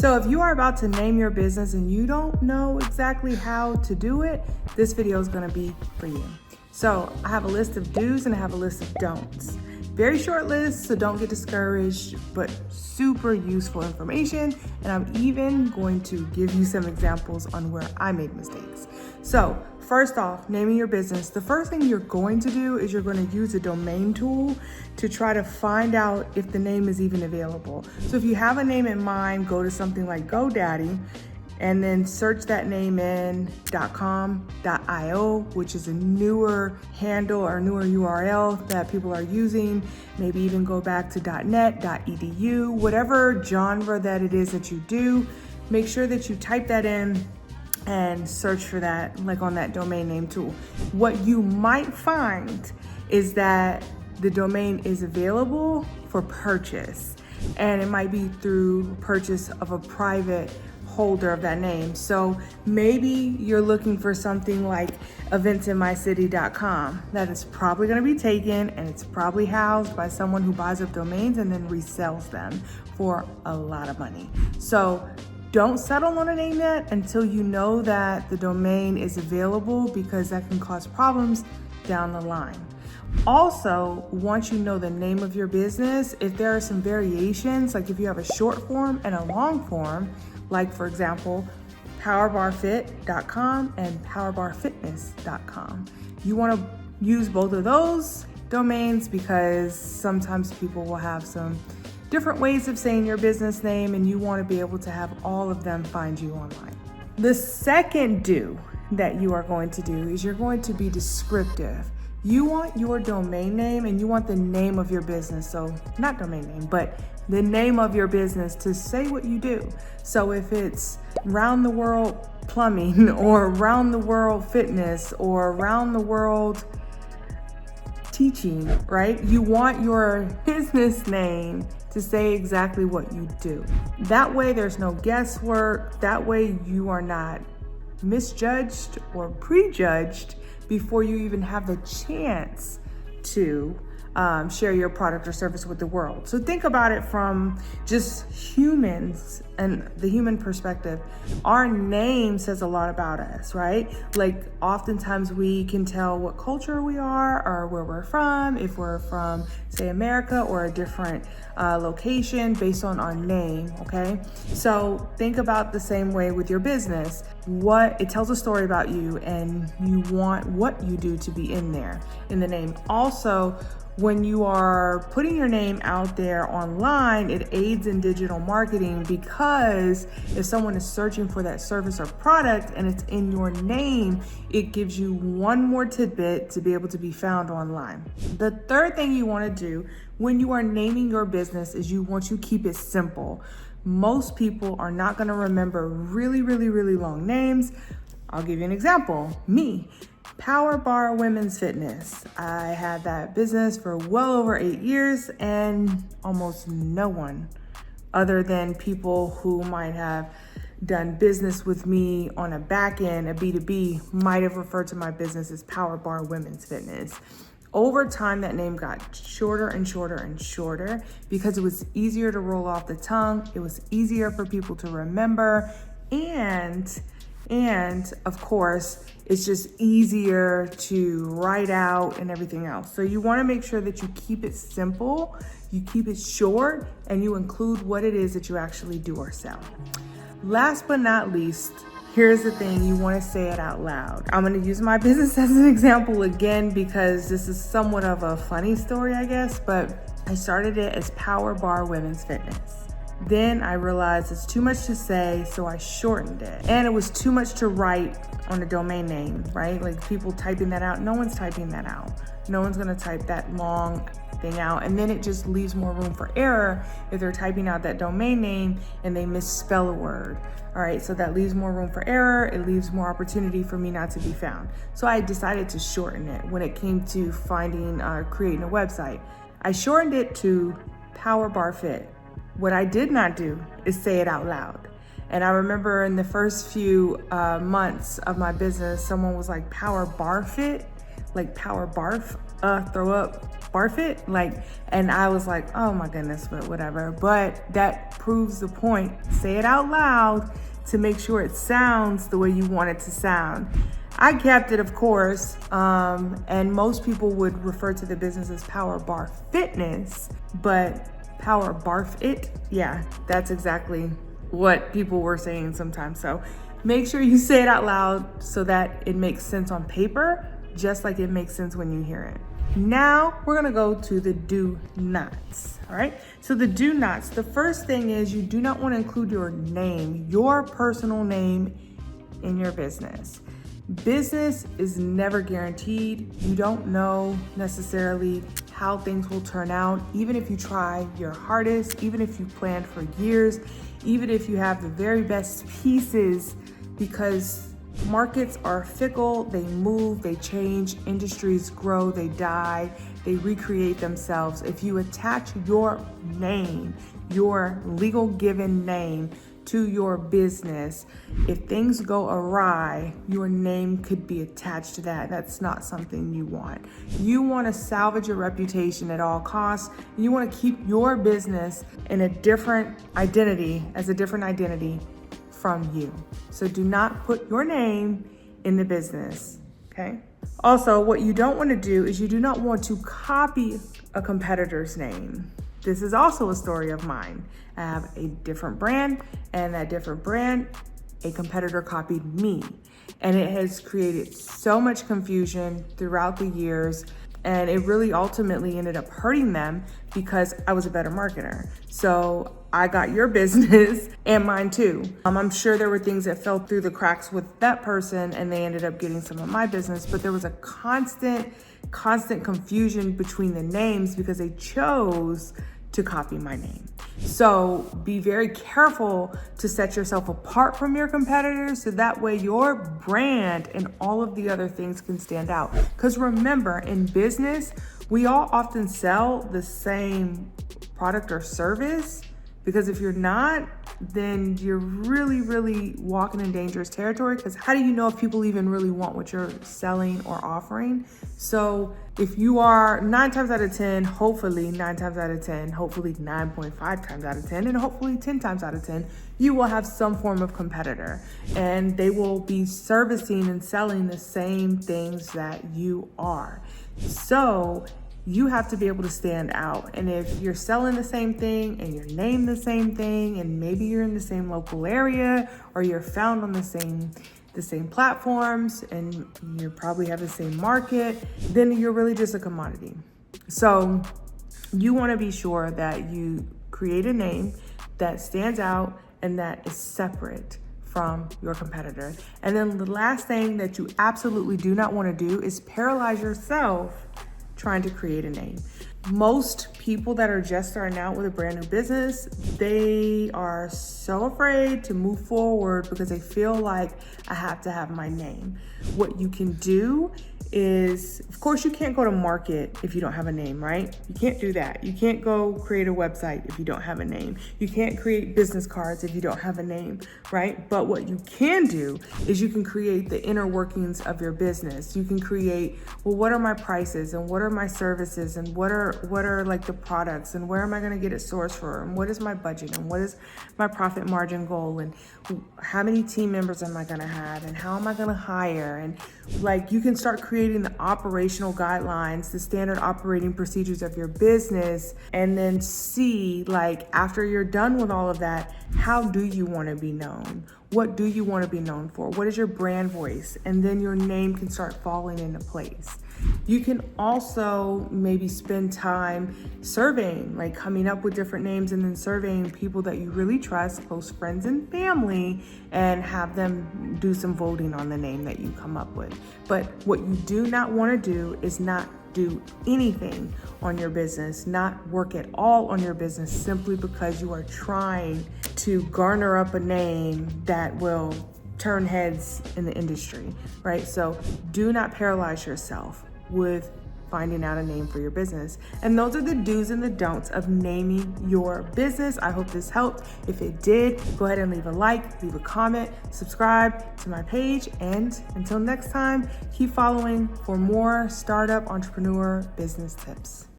So if you are about to name your business and you don't know exactly how to do it, this video is gonna be for you. So I have a list of do's and I have a list of don'ts. Very short list, so don't get discouraged, but super useful information. And I'm even going to give you some examples on where I made mistakes. So first off, naming your business. The first thing you're going to do is you're going to use a domain tool to try to find out if the name is even available. So if you have a name in mind, go to something like GoDaddy and then search that name in .com.io, which is a newer handle or newer URL that people are using. Maybe even go back to .net, .edu, whatever genre that it is that you do. Make sure that you type that in and search for that, like on that domain name tool. What you might find is that the domain is available for purchase, and it might be through purchase of a private holder of that name. So maybe you're looking for something like eventsinmycity.com. That is probably going to be taken, and it's probably housed by someone who buys up domains and then resells them for a lot of money. So don't settle on a name yet until you know that the domain is available, because that can cause problems down the line. Also, once you know the name of your business, if there are some variations, like if you have a short form and a long form, like for example, powerbarfit.com and powerbarfitness.com, you want to use both of those domains because sometimes people will have some different ways of saying your business name, and you want to be able to have all of them find you online. The second do that you are going to do is you're going to be descriptive. You want your domain name and you want the name of your business. So not domain name, but the name of your business to say what you do. So if it's round the world plumbing or round the world fitness or round the world teaching, right? You want your business name to say exactly what you do. That way there's no guesswork. That way you are not misjudged or prejudged before you even have the chance to share your product or service with the world. So think about it from just humans and the human perspective. Our name says a lot about us, right? Like oftentimes we can tell what culture we are or where we're from, if we're from, say, America or a different location based on our name, okay? So think about the same way with your business. It tells a story about you, and you want what you do to be in there, in the name. Also, when you are putting your name out there online, it aids in digital marketing, because if someone is searching for that service or product and it's in your name, it gives you one more tidbit to be able to be found online. The third thing you want to do when you are naming your business is you want to keep it simple. Most people are not going to remember really, really, really long names. I'll give you an example. Me. Power Bar Women's Fitness. I had that business for well over 8 years, and almost no one other than people who might have done business with me on a back end, a B2B, might have referred to my business as Power Bar Women's Fitness. Over time, that name got shorter and shorter and shorter because it was easier to roll off the tongue. It was easier for people to remember. And of course, it's just easier to write out and everything else. So you want to make sure that you keep it simple, you keep it short, and you include what it is that you actually do or sell. Last but not least, here's the thing, you want to say it out loud. I'm going to use my business as an example again because this is somewhat of a funny story, I guess, but I started it as Power Bar Women's Fitness. Then I realized it's too much to say, so I shortened it. And it was too much to write on a domain name, right? Like people typing that out. No one's typing that out. No one's gonna type that long thing out. And then it just leaves more room for error if they're typing out that domain name and they misspell a word. All right, so that leaves more room for error. It leaves more opportunity for me not to be found. So I decided to shorten it when it came to creating a website. I shortened it to Power Bar Fit. What I did not do is say it out loud. And I remember in the first few months of my business, someone was like, Power Bar Fit? Like power barf, throw up, barf it, and I was like, oh my goodness, but whatever. But that proves the point. Say it out loud to make sure it sounds the way you want it to sound. I kept it, of course, and most people would refer to the business as Power Barf Fitness, but Power Barf It, yeah, that's exactly what people were saying sometimes. So make sure you say it out loud so that it makes sense on paper, just like it makes sense when you hear it. Now we're gonna go to the do nots, all right? So the do nots, the first thing is you do not wanna include your name, your personal name in your business. Business is never guaranteed. You don't know necessarily how things will turn out, even if you try your hardest, even if you planned for years, even if you have the very best pieces, because markets are fickle, they move, they change, industries grow, they die, they recreate themselves. If you attach your name, your legal given name to your business, if things go awry, your name could be attached to that. That's not something you want. You want to salvage your reputation at all costs. You want to keep your business in a different identity, as a different identity from you. So do not put your name in the business, okay? Also, what you don't want to do is you do not want to copy a competitor's name. This is also a story of mine. I have a different brand, and that different brand, a competitor copied me. And it has created so much confusion throughout the years, and it really ultimately ended up hurting them because I was a better marketer. So I got your business and mine too. I'm sure there were things that fell through the cracks with that person and they ended up getting some of my business, but there was a constant confusion between the names because they chose to copy my name. So be very careful to set yourself apart from your competitors so that way your brand and all of the other things can stand out. Because remember, in business, we all often sell the same product or service, because if you're not, then you're really walking in dangerous territory, because how do you know if people even really want what you're selling or offering? So if you are 9 times out of 10, hopefully 9 times out of 10, hopefully 9.5 times out of 10, and hopefully 10 times out of 10, you will have some form of competitor, and they will be servicing and selling the same things that you are. So you have to be able to stand out. And if you're selling the same thing and you're named the same thing, and maybe you're in the same local area or you're found on the same platforms and you probably have the same market, then you're really just a commodity. So you want to be sure that you create a name that stands out and that is separate from your competitor. And then the last thing that you absolutely do not want to do is paralyze yourself trying to create a name. Most people that are just starting out with a brand new business, they are so afraid to move forward because they feel like I have to have my name. What you can do is, of course, you can't go to market if you don't have a name, right? You can't do that. You can't go create a website if you don't have a name. You can't create business cards if you don't have a name, right? But what you can do is you can create the inner workings of your business. You can create, well, what are my prices and what are my services and what are like the products and where am I going to get it sourced for and what is my budget and what is my profit margin goal and how many team members am I going to have and how am I going to hire, and like you can start creating the operational guidelines, the standard operating procedures of your business, and then see, like, after you're done with all of that, how do you want to be known? What do you want to be known for? What is your brand voice? And then your name can start falling into place. You can also maybe spend time surveying, like coming up with different names and then surveying people that you really trust, close friends and family, and have them do some voting on the name that you come up with. But what you do not want to do is not do anything on your business, not work at all on your business simply because you are trying to garner up a name that will turn heads in the industry, right? So do not paralyze yourself with finding out a name for your business. And those are the do's and the don'ts of naming your business. I hope this helped. If it did, go ahead and leave a like, leave a comment, subscribe to my page, and until next time, keep following for more startup entrepreneur business tips.